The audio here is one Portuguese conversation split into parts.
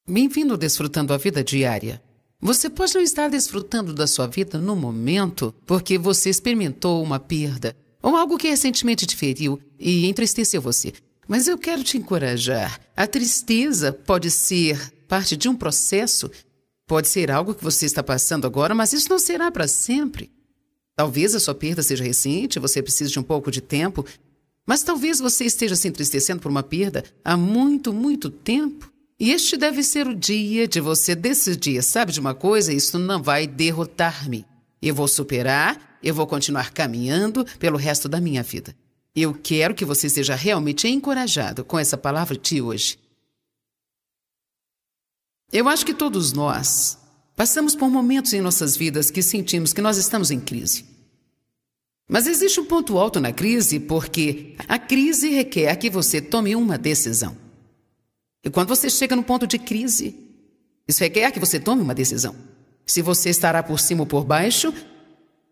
Bem-vindo desfrutando a vida diária. Você pode não estar desfrutando da sua vida no momento porque você experimentou uma perda ou algo que recentemente te feriu e entristeceu você. Mas eu quero te encorajar. A tristeza pode ser parte de um processo, pode ser algo que você está passando agora, mas isso não será para sempre. Talvez a sua perda seja recente, você precise de um pouco de tempo, mas talvez você esteja se entristecendo por uma perda há muito, muito tempo. E este deve ser o dia de você decidir, sabe de uma coisa? Isso não vai derrotar-me. Eu vou superar, eu vou continuar caminhando pelo resto da minha vida. Eu quero que você seja realmente encorajado com essa palavra de hoje. Eu acho que todos nós passamos por momentos em nossas vidas que sentimos que nós estamos em crise. Mas existe um ponto alto na crise porque a crise requer que você tome uma decisão. E quando você chega no ponto de crise, isso requer que você tome uma decisão. Se você estará por cima ou por baixo,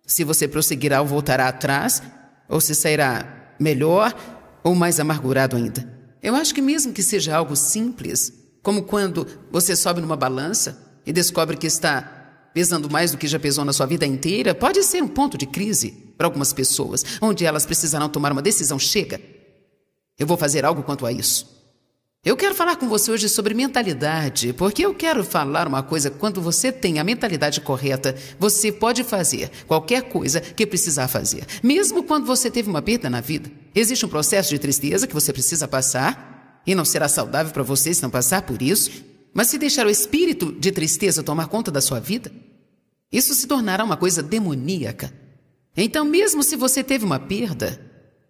se você prosseguirá ou voltará atrás, ou se sairá melhor ou mais amargurado ainda. Eu acho que mesmo que seja algo simples, como quando você sobe numa balança e descobre que está pesando mais do que já pesou na sua vida inteira, pode ser um ponto de crise para algumas pessoas, onde elas precisarão tomar uma decisão. Chega, eu vou fazer algo quanto a isso. Eu quero falar com você hoje sobre mentalidade, porque eu quero falar uma coisa: quando você tem a mentalidade correta, você pode fazer qualquer coisa que precisar fazer. Mesmo quando você teve uma perda na vida, existe um processo de tristeza que você precisa passar, e não será saudável para você se não passar por isso, mas se deixar o espírito de tristeza tomar conta da sua vida, isso se tornará uma coisa demoníaca. Então, mesmo se você teve uma perda,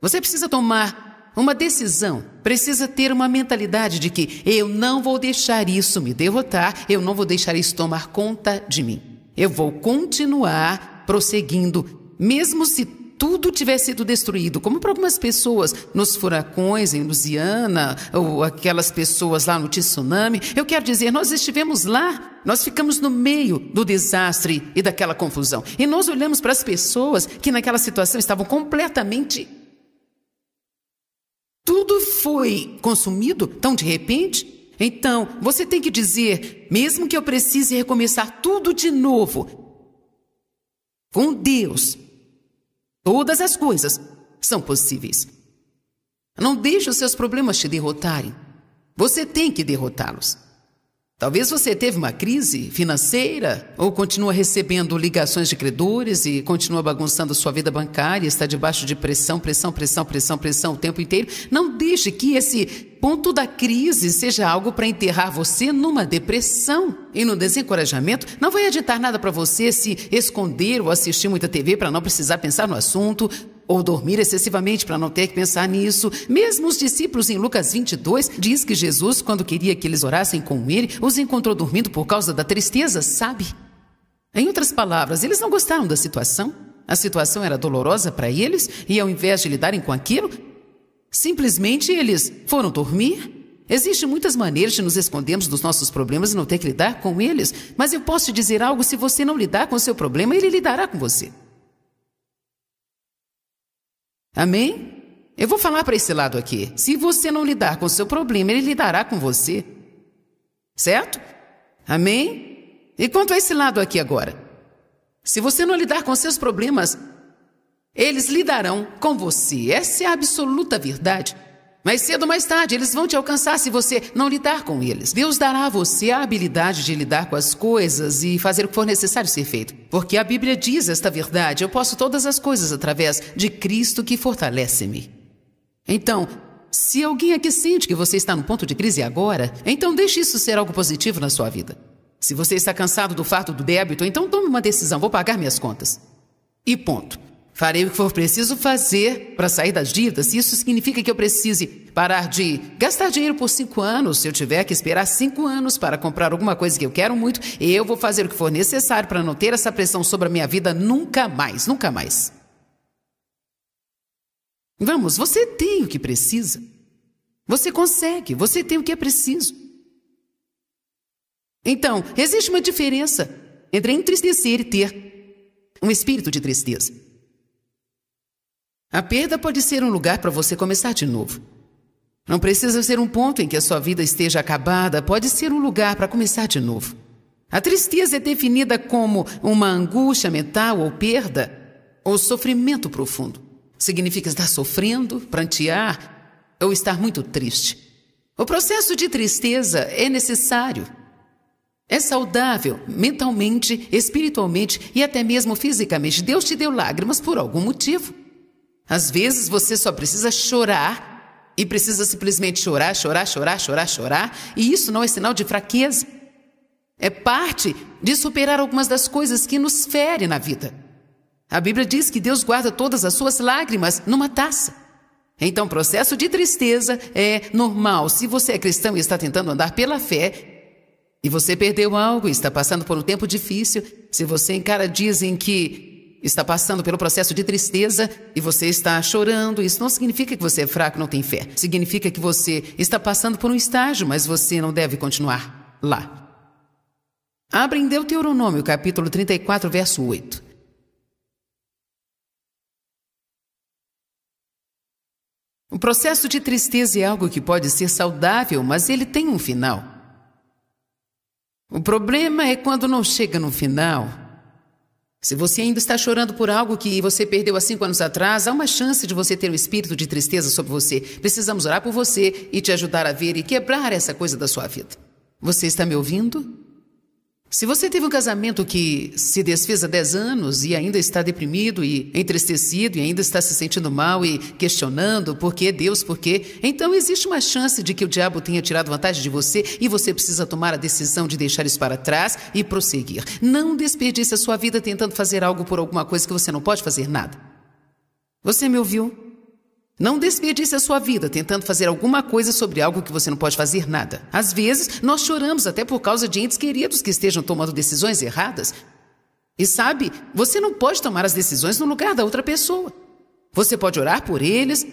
você precisa tomar uma decisão, precisa ter uma mentalidade de que eu não vou deixar isso me derrotar, eu não vou deixar isso tomar conta de mim. Eu vou continuar prosseguindo, mesmo se tudo tiver sido destruído, como para algumas pessoas nos furacões em Louisiana, ou aquelas pessoas lá no tsunami. Eu quero dizer, nós estivemos lá, nós ficamos no meio do desastre e daquela confusão. E nós olhamos para as pessoas que naquela situação estavam completamente... Tudo foi consumido tão de repente. Então, você tem que dizer, mesmo que eu precise recomeçar tudo de novo, com Deus, todas as coisas são possíveis. Não deixe os seus problemas te derrotarem. Você tem que derrotá-los. Talvez você teve uma crise financeira ou continua recebendo ligações de credores e continua bagunçando sua vida bancária, está debaixo de pressão o tempo inteiro. Não deixe que esse ponto da crise seja algo para enterrar você numa depressão e no desencorajamento. Não vai adiantar nada para você se esconder ou assistir muita TV para não precisar pensar no assunto, ou dormir excessivamente para não ter que pensar nisso. Mesmo os discípulos em Lucas 22 diz que Jesus, quando queria que eles orassem com ele, os encontrou dormindo por causa da tristeza, sabe? Em outras palavras, eles não gostaram da situação. A situação era dolorosa para eles e ao invés de lidarem com aquilo, simplesmente eles foram dormir. Existem muitas maneiras de nos escondermos dos nossos problemas e não ter que lidar com eles. Mas eu posso te dizer algo: se você não lidar com o seu problema, ele lidará com você. Amém? Eu vou falar para esse lado aqui. Se você não lidar com o seu problema, ele lidará com você. Certo? Amém? E quanto a esse lado aqui agora? Se você não lidar com seus problemas, eles lidarão com você. Essa é a absoluta verdade. Mais cedo ou mais tarde, eles vão te alcançar se você não lidar com eles. Deus dará a você a habilidade de lidar com as coisas e fazer o que for necessário ser feito. Porque a Bíblia diz esta verdade: eu posso todas as coisas através de Cristo que fortalece-me. Então, se alguém aqui sente que você está no ponto de crise agora, então deixe isso ser algo positivo na sua vida. Se você está cansado do fardo do débito, então tome uma decisão: vou pagar minhas contas. E ponto. Farei o que for preciso fazer para sair das dívidas. Se isso significa que eu precise parar de gastar dinheiro por 5 anos, se eu tiver que esperar 5 anos para comprar alguma coisa que eu quero muito, eu vou fazer o que for necessário para não ter essa pressão sobre a minha vida nunca mais, nunca mais. Vamos, você tem o que precisa. Você consegue, você tem o que é preciso. Então, existe uma diferença entre entristecer e ter um espírito de tristeza. A perda pode ser um lugar para você começar de novo. Não precisa ser um ponto em que a sua vida esteja acabada, pode ser um lugar para começar de novo. A tristeza é definida como uma angústia mental ou perda, ou sofrimento profundo. Significa estar sofrendo, prantear ou estar muito triste. O processo de tristeza é necessário. É saudável mentalmente, espiritualmente e até mesmo fisicamente. Deus te deu lágrimas por algum motivo. Às vezes você só precisa chorar e precisa simplesmente chorar, e isso não é sinal de fraqueza. É parte de superar algumas das coisas que nos ferem na vida. A Bíblia diz que Deus guarda todas as suas lágrimas numa taça. Então, o processo de tristeza é normal. Se você é cristão e está tentando andar pela fé, e você perdeu algo e está passando por um tempo difícil, se você encara dias em que está passando pelo processo de tristeza e você está chorando, isso não significa que você é fraco, não tem fé. Significa que você está passando por um estágio, mas você não deve continuar lá. Abra em Deuteronômio, capítulo 34, verso 8. O processo de tristeza é algo que pode ser saudável, mas ele tem um final. O problema é quando não chega no final. Se você ainda está chorando por algo que você perdeu há 5 anos atrás, há uma chance de você ter um espírito de tristeza sobre você. Precisamos orar por você e te ajudar a ver e quebrar essa coisa da sua vida. Você está me ouvindo? Se você teve um casamento que se desfez há 10 anos e ainda está deprimido e entristecido e ainda está se sentindo mal e questionando por que Deus, por quê, então existe uma chance de que o diabo tenha tirado vantagem de você e você precisa tomar a decisão de deixar isso para trás e prosseguir. Não desperdice a sua vida tentando fazer algo por alguma coisa que você não pode fazer nada. Você me ouviu? Não desperdice a sua vida tentando fazer alguma coisa sobre algo que você não pode fazer nada. Às vezes, nós choramos até por causa de entes queridos que estejam tomando decisões erradas. E sabe, você não pode tomar as decisões no lugar da outra pessoa. Você pode orar por eles,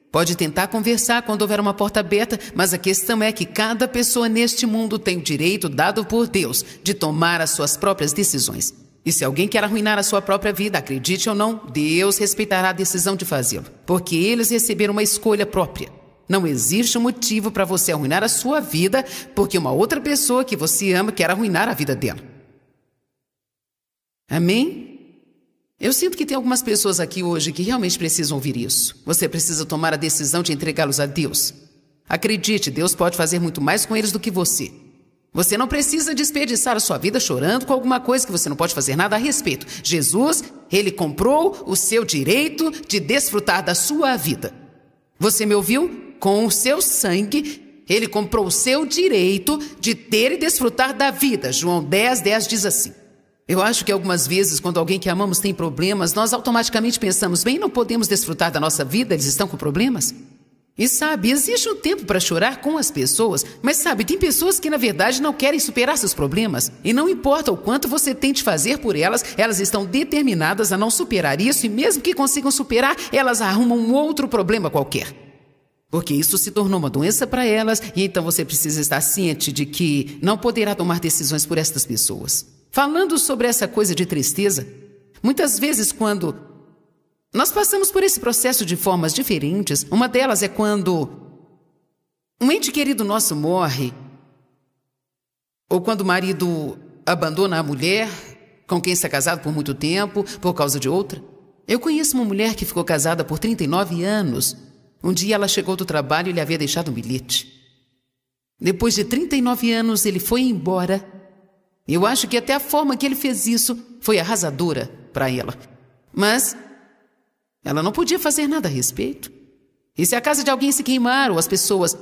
pode tentar conversar quando houver uma porta aberta, mas a questão é que cada pessoa neste mundo tem o direito dado por Deus de tomar as suas próprias decisões. E se alguém quer arruinar a sua própria vida, acredite ou não, Deus respeitará a decisão de fazê-lo, porque eles receberam uma escolha própria. Não existe um motivo para você arruinar a sua vida porque uma outra pessoa que você ama quer arruinar a vida dela. Amém? Eu sinto que tem algumas pessoas aqui hoje que realmente precisam ouvir isso. Você precisa tomar a decisão de entregá-los a Deus. Acredite, Deus pode fazer muito mais com eles do que você. Você não precisa desperdiçar a sua vida chorando com alguma coisa que você não pode fazer nada a respeito. Jesus, Ele comprou o seu direito de desfrutar da sua vida. Você me ouviu? Com o seu sangue, Ele comprou o seu direito de ter e desfrutar da vida. João 10:10 diz assim. Eu acho que algumas vezes, quando alguém que amamos tem problemas, nós automaticamente pensamos, bem, não podemos desfrutar da nossa vida, eles estão com problemas. E sabe, existe um tempo para chorar com as pessoas, mas sabe, tem pessoas que na verdade não querem superar seus problemas. E não importa o quanto você tente fazer por elas, elas estão determinadas a não superar isso e mesmo que consigam superar, elas arrumam um outro problema qualquer. Porque isso se tornou uma doença para elas e então você precisa estar ciente de que não poderá tomar decisões por estas pessoas. Falando sobre essa coisa de tristeza, muitas vezes quando nós passamos por esse processo de formas diferentes. Uma delas é quando um ente querido nosso morre, ou quando o marido abandona a mulher com quem está casado por muito tempo por causa de outra. Eu conheço uma mulher que ficou casada por 39 anos. Um dia ela chegou do trabalho e lhe havia deixado um bilhete. Depois de 39 anos ele foi embora. Eu acho que até a forma que ele fez isso foi arrasadora para ela. Mas ela não podia fazer nada a respeito. E se a casa de alguém se queimar, ou as pessoas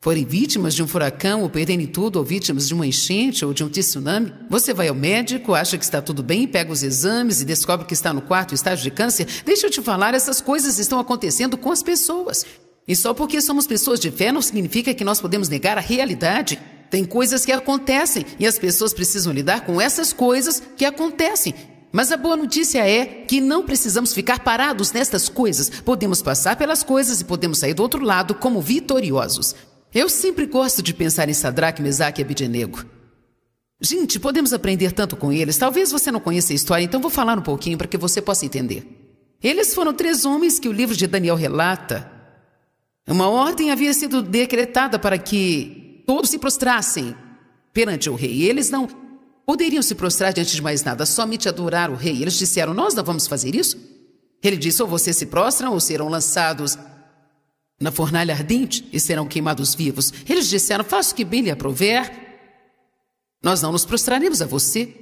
forem vítimas de um furacão, ou perderem tudo, ou vítimas de uma enchente, ou de um tsunami, você vai ao médico, acha que está tudo bem, pega os exames e descobre que está no 4º estágio de câncer. Deixa eu te falar, essas coisas estão acontecendo com as pessoas. E só porque somos pessoas de fé não significa que nós podemos negar a realidade. Tem coisas que acontecem, e as pessoas precisam lidar com essas coisas que acontecem. Mas a boa notícia é que não precisamos ficar parados nestas coisas. Podemos passar pelas coisas e podemos sair do outro lado como vitoriosos. Eu sempre gosto de pensar em Sadraque, Mesaque e Abednego. Gente, podemos aprender tanto com eles. Talvez você não conheça a história, então vou falar um pouquinho para que você possa entender. Eles foram 3 homens que o livro de Daniel relata. Uma ordem havia sido decretada para que todos se prostrassem perante o rei. Eles não poderiam se prostrar diante de mais nada, somente adorar o rei. Eles disseram: nós não vamos fazer isso. Ele disse: ou vocês se prostram ou serão lançados na fornalha ardente e serão queimados vivos. Eles disseram: faça o que bem lhe aprouver, nós não nos prostraremos a você.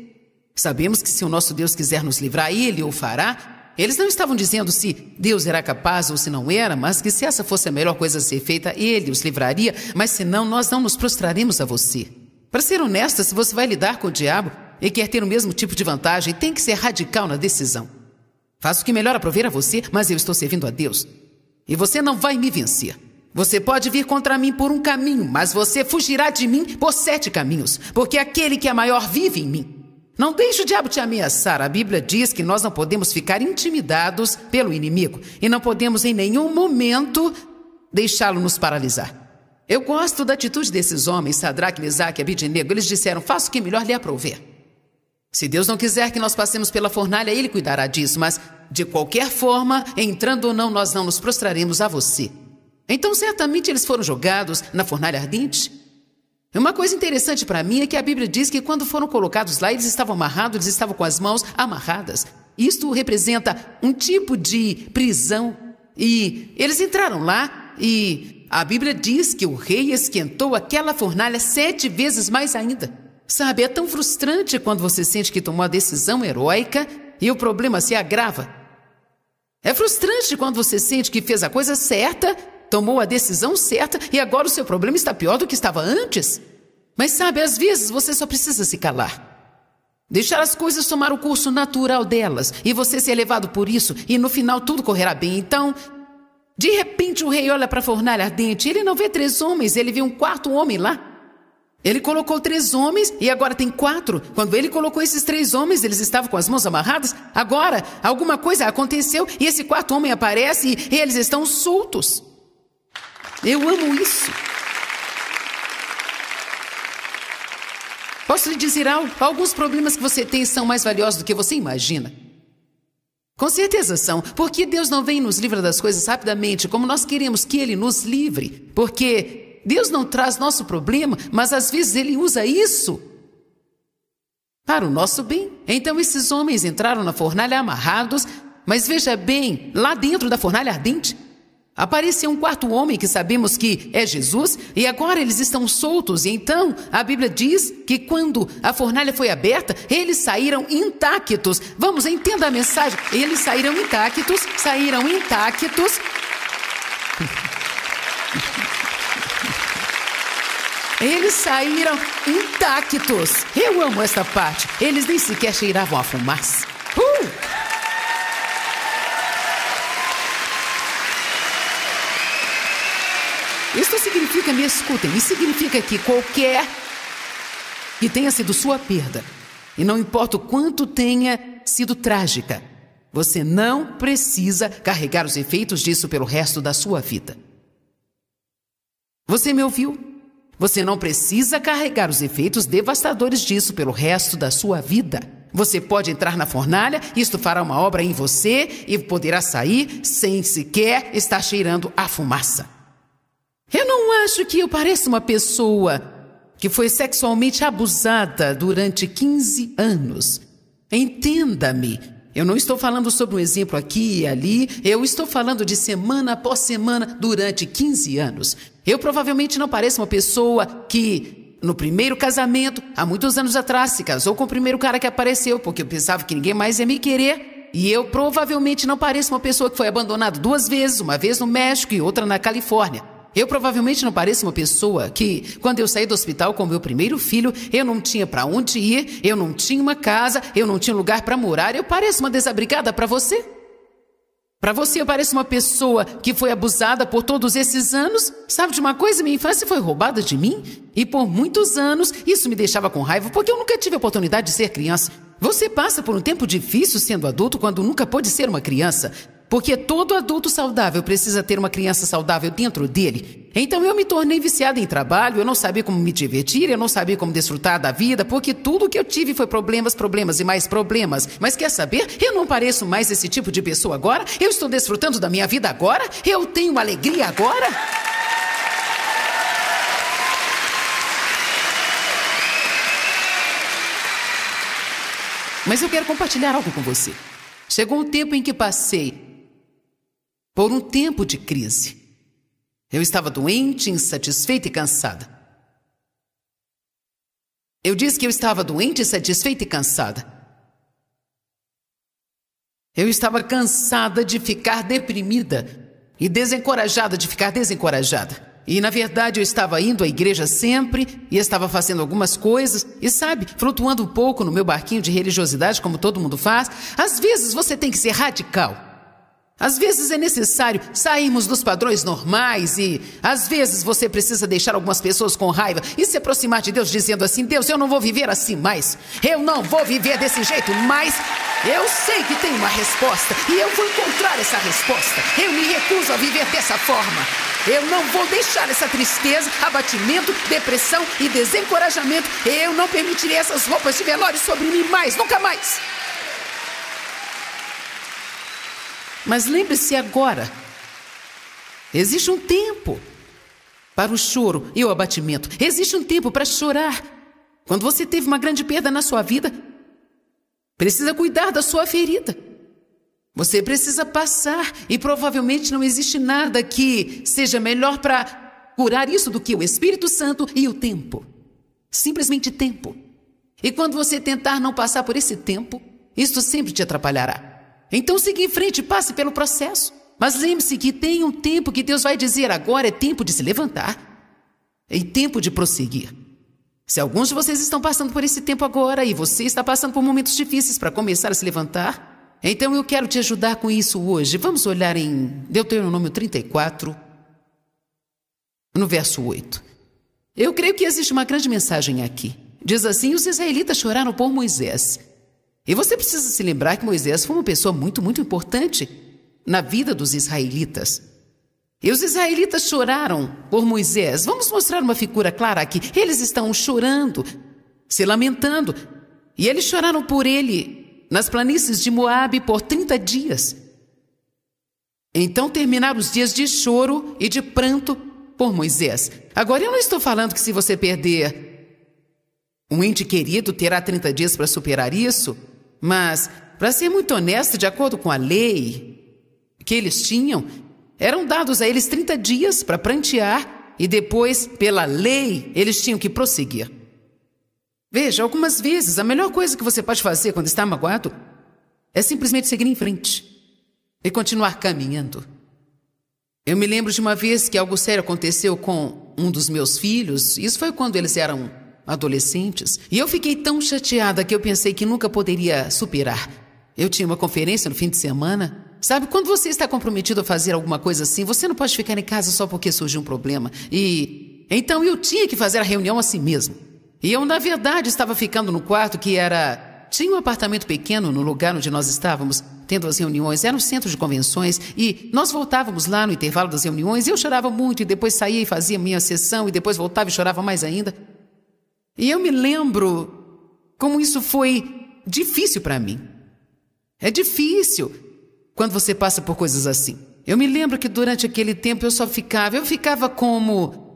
Sabemos que se o nosso Deus quiser nos livrar, Ele o fará. Eles não estavam dizendo se Deus era capaz ou se não era, mas que se essa fosse a melhor coisa a ser feita, Ele os livraria, mas se não, nós não nos prostraremos a você. Para ser honesta, se você vai lidar com o diabo e quer ter o mesmo tipo de vantagem, tem que ser radical na decisão. Faço o que melhor aprouver a você, mas eu estou servindo a Deus. E você não vai me vencer. Você pode vir contra mim por um caminho, mas você fugirá de mim por 7 caminhos, porque aquele que é maior vive em mim. Não deixe o diabo te ameaçar. A Bíblia diz que nós não podemos ficar intimidados pelo inimigo e não podemos em nenhum momento deixá-lo nos paralisar. Eu gosto da atitude desses homens, Sadraque, Mesaque e Abednego. Eles disseram: faça o que melhor lhe aprouver. Se Deus não quiser que nós passemos pela fornalha, Ele cuidará disso, mas de qualquer forma, entrando ou não, nós não nos prostraremos a você. Então certamente eles foram jogados na fornalha ardente. Uma coisa interessante para mim é que a Bíblia diz que quando foram colocados lá, eles estavam amarrados, eles estavam com as mãos amarradas. Isto representa um tipo de prisão. E eles entraram lá e a Bíblia diz que o rei esquentou aquela fornalha 7 vezes mais ainda. Sabe, é tão frustrante quando você sente que tomou a decisão heróica e o problema se agrava. É frustrante quando você sente que fez a coisa certa, tomou a decisão certa e agora o seu problema está pior do que estava antes. Mas sabe, às vezes você só precisa se calar. Deixar as coisas tomar o curso natural delas e você ser levado por isso e no final tudo correrá bem. Então, de repente o rei olha para a fornalha ardente. Ele não vê 3 homens, ele vê um 4º homem lá. Ele colocou 3 homens e agora tem 4. Quando ele colocou esses 3 homens, eles estavam com as mãos amarradas. Agora, alguma coisa aconteceu e esse 4º homem aparece e eles estão soltos. Eu amo isso. Posso lhe dizer algo? Alguns problemas que você tem são mais valiosos do que você imagina. Com certeza são, porque Deus não vem e nos livra das coisas rapidamente, como nós queremos que Ele nos livre. Porque Deus não traz nosso problema, mas às vezes Ele usa isso para o nosso bem. Então esses homens entraram na fornalha amarrados, mas veja bem, lá dentro da fornalha ardente, apareceu um 4º homem que sabemos que é Jesus e agora eles estão soltos. E então a Bíblia diz que quando a fornalha foi aberta, eles saíram intactos. Vamos, entenda a mensagem. Eles saíram intactos. Eles saíram intactos. Eu amo essa parte. Eles nem sequer cheiravam a fumaça. Isso significa, me escutem, isso significa que qualquer que tenha sido sua perda, e não importa o quanto tenha sido trágica, você não precisa carregar os efeitos disso pelo resto da sua vida. Você me ouviu? Você não precisa carregar os efeitos devastadores disso pelo resto da sua vida. Você pode entrar na fornalha, isto fará uma obra em você e poderá sair sem sequer estar cheirando a fumaça. Eu não acho que eu pareça uma pessoa que foi sexualmente abusada durante 15 anos. Entenda-me, eu não estou falando sobre um exemplo aqui e ali, eu estou falando de semana após semana durante 15 anos. Eu provavelmente não pareço uma pessoa que, no primeiro casamento, há muitos anos atrás, se casou com o primeiro cara que apareceu, porque eu pensava que ninguém mais ia me querer. E eu provavelmente não pareço uma pessoa que foi abandonada 2 vezes, uma vez no México e outra na Califórnia. Eu provavelmente não pareço uma pessoa que, quando eu saí do hospital com meu primeiro filho, eu não tinha para onde ir, eu não tinha uma casa, eu não tinha lugar para morar. Eu pareço uma desabrigada para você? Para você eu pareço uma pessoa que foi abusada por todos esses anos? Sabe de uma coisa? Minha infância foi roubada de mim e por muitos anos isso me deixava com raiva porque eu nunca tive a oportunidade de ser criança. Você passa por um tempo difícil sendo adulto quando nunca pôde ser uma criança. Porque todo adulto saudável precisa ter uma criança saudável dentro dele. Então eu me tornei viciada em trabalho, eu não sabia como me divertir, eu não sabia como desfrutar da vida, porque tudo que eu tive foi problemas, problemas e mais problemas. Mas quer saber? Eu não pareço mais esse tipo de pessoa agora, eu estou desfrutando da minha vida agora, eu tenho alegria agora. Mas eu quero compartilhar algo com você. Chegou um tempo em que passei por um tempo de crise. Eu estava doente, insatisfeita e cansada. Eu disse que eu estava doente, insatisfeita e cansada. Eu estava cansada de ficar deprimida e desencorajada de ficar desencorajada. E, na verdade, eu estava indo à igreja sempre e estava fazendo algumas coisas e, sabe, flutuando um pouco no meu barquinho de religiosidade, como todo mundo faz. Às vezes você tem que ser radical. Às vezes é necessário sairmos dos padrões normais e, às vezes, você precisa deixar algumas pessoas com raiva e se aproximar de Deus dizendo assim: Deus, eu não vou viver assim mais. Eu não vou viver desse jeito mais. Eu sei que tem uma resposta e eu vou encontrar essa resposta. Eu me recuso a viver dessa forma. Eu não vou deixar essa tristeza, abatimento, depressão e desencorajamento. Eu não permitirei essas roupas de velório sobre mim mais, nunca mais. Mas lembre-se agora, existe um tempo para o choro e o abatimento. Existe um tempo para chorar. Quando você teve uma grande perda na sua vida, precisa cuidar da sua ferida. Você precisa passar e provavelmente não existe nada que seja melhor para curar isso do que o Espírito Santo e o tempo. Simplesmente tempo. E quando você tentar não passar por esse tempo, isso sempre te atrapalhará. Então siga em frente, passe pelo processo. Mas lembre-se que tem um tempo que Deus vai dizer: agora é tempo de se levantar. É tempo de prosseguir. Se alguns de vocês estão passando por esse tempo agora e você está passando por momentos difíceis para começar a se levantar, então eu quero te ajudar com isso hoje. Vamos olhar em Deuteronômio 34, no verso 8. Eu creio que existe uma grande mensagem aqui. Diz assim: os israelitas choraram por Moisés. E você precisa se lembrar que Moisés foi uma pessoa muito, muito importante na vida dos israelitas. E os israelitas choraram por Moisés. Vamos mostrar uma figura clara aqui. Eles estão chorando, se lamentando. E eles choraram por ele nas planícies de Moabe por 30 dias. Então terminaram os dias de choro e de pranto por Moisés. Agora, eu não estou falando que se você perder um ente querido, terá 30 dias para superar isso. Mas, para ser muito honesto, de acordo com a lei que eles tinham, eram dados a eles 30 dias para prantear e depois, pela lei, eles tinham que prosseguir. Veja, algumas vezes a melhor coisa que você pode fazer quando está magoado é simplesmente seguir em frente e continuar caminhando. Eu me lembro de uma vez que algo sério aconteceu com um dos meus filhos. Isso foi quando eles eram adolescentes. E eu fiquei tão chateada que eu pensei que nunca poderia superar. Eu tinha uma conferência no fim de semana. Sabe, quando você está comprometido a fazer alguma coisa assim, você não pode ficar em casa só porque surgiu um problema. E então eu tinha que fazer a reunião assim mesmo. E eu, na verdade, estava ficando no quarto que era... Tinha um apartamento pequeno no lugar onde nós estávamos tendo as reuniões. Era um centro de convenções e nós voltávamos lá no intervalo das reuniões. E eu chorava muito e depois saía e fazia minha sessão e depois voltava e chorava mais ainda. E eu me lembro como isso foi difícil para mim. É difícil quando você passa por coisas assim. Eu me lembro que durante aquele tempo eu ficava como...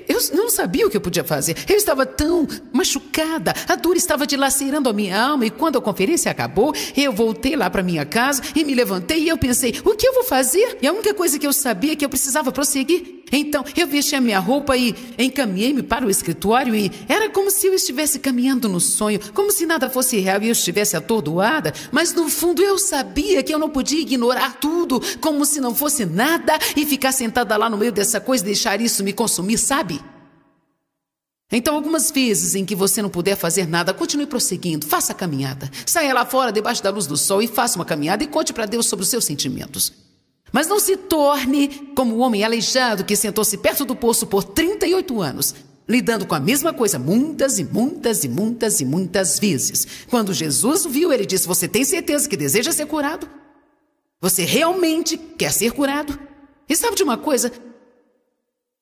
Eu não sabia o que eu podia fazer. Eu estava tão machucada. A dor estava dilacerando a minha alma. E quando a conferência acabou, eu voltei lá para minha casa e me levantei e eu pensei, o que eu vou fazer? E a única coisa que eu sabia é que eu precisava prosseguir. Então eu vesti a minha roupa e encaminhei-me para o escritório e era como se eu estivesse caminhando no sonho, como se nada fosse real e eu estivesse atordoada. Mas no fundo eu sabia que eu não podia ignorar tudo como se não fosse nada e ficar sentada lá no meio dessa coisa e deixar isso me consumir, sabe? Então, algumas vezes em que você não puder fazer nada, continue prosseguindo, faça a caminhada. Saia lá fora, debaixo da luz do sol e faça uma caminhada e conte para Deus sobre os seus sentimentos. Mas não se torne como o homem aleijado que sentou-se perto do poço por 38 anos, lidando com a mesma coisa muitas e muitas e muitas e muitas vezes. Quando Jesus o viu, ele disse, você tem certeza que deseja ser curado? Você realmente quer ser curado? E sabe de uma coisa?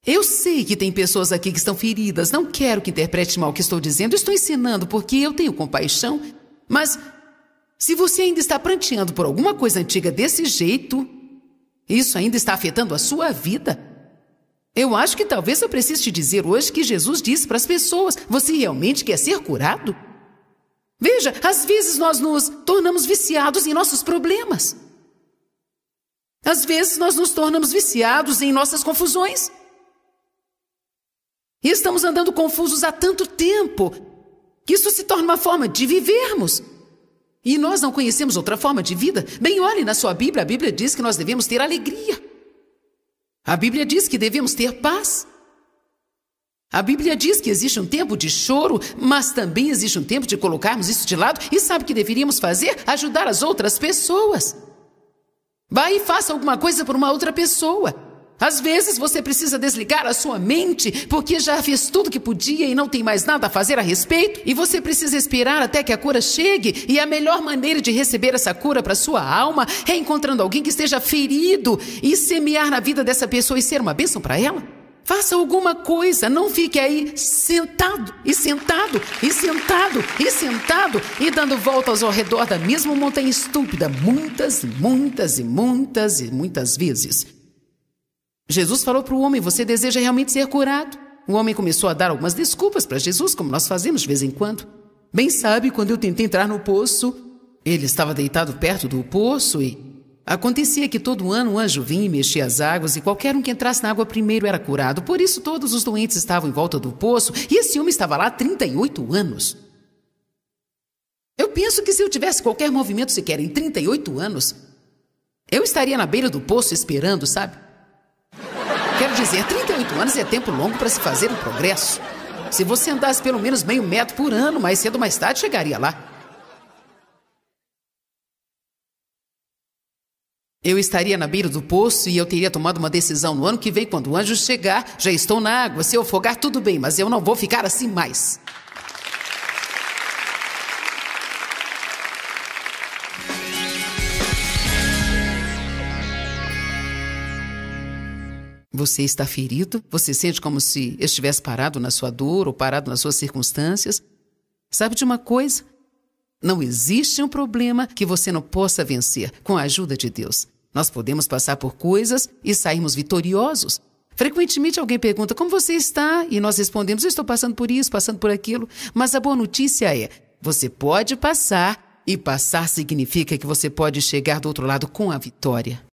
Eu sei que tem pessoas aqui que estão feridas. Não quero que interprete mal o que estou dizendo. Estou ensinando porque eu tenho compaixão. Mas se você ainda está pranteando por alguma coisa antiga desse jeito, isso ainda está afetando a sua vida. Eu acho que talvez eu precise te dizer hoje que Jesus disse para as pessoas: você realmente quer ser curado? Veja, às vezes nós nos tornamos viciados em nossos problemas. Às vezes nós nos tornamos viciados em nossas confusões. E estamos andando confusos há tanto tempo que isso se torna uma forma de vivermos. E nós não conhecemos outra forma de vida. Bem, olhe na sua Bíblia, a Bíblia diz que nós devemos ter alegria. A Bíblia diz que devemos ter paz. A Bíblia diz que existe um tempo de choro, mas também existe um tempo de colocarmos isso de lado. E sabe o que deveríamos fazer? Ajudar as outras pessoas. Vá e faça alguma coisa por uma outra pessoa. Às vezes você precisa desligar a sua mente porque já fez tudo que podia e não tem mais nada a fazer a respeito. E você precisa esperar até que a cura chegue. E a melhor maneira de receber essa cura para sua alma é encontrando alguém que esteja ferido e semear na vida dessa pessoa e ser uma bênção para ela. Faça alguma coisa, não fique aí sentado e sentado e sentado e sentado e dando voltas ao redor da mesma montanha estúpida muitas vezes. Jesus falou para o homem: você deseja realmente ser curado? O homem começou a dar algumas desculpas para Jesus, como nós fazemos de vez em quando. Bem, sabe, quando eu tentei entrar no poço, ele estava deitado perto do poço e acontecia que todo ano um anjo vinha e mexia as águas e qualquer um que entrasse na água primeiro era curado. Por isso todos os doentes estavam em volta do poço e esse homem estava lá há 38 anos. Eu penso que se eu tivesse qualquer movimento sequer em 38 anos, eu estaria na beira do poço esperando, sabe? Quero dizer, 38 anos é tempo longo para se fazer um progresso. Se você andasse pelo menos meio metro por ano, mais cedo ou mais tarde chegaria lá. Eu estaria na beira do poço e eu teria tomado uma decisão no ano que vem. Quando o anjo chegar, já estou na água. Se eu afogar, tudo bem, mas eu não vou ficar assim mais. Você está ferido? Você sente como se estivesse parado na sua dor ou parado nas suas circunstâncias? Sabe de uma coisa? Não existe um problema que você não possa vencer com a ajuda de Deus. Nós podemos passar por coisas e sairmos vitoriosos. Frequentemente alguém pergunta: como você está? E nós respondemos: eu estou passando por isso, passando por aquilo. Mas a boa notícia é: você pode passar, e passar significa que você pode chegar do outro lado com a vitória.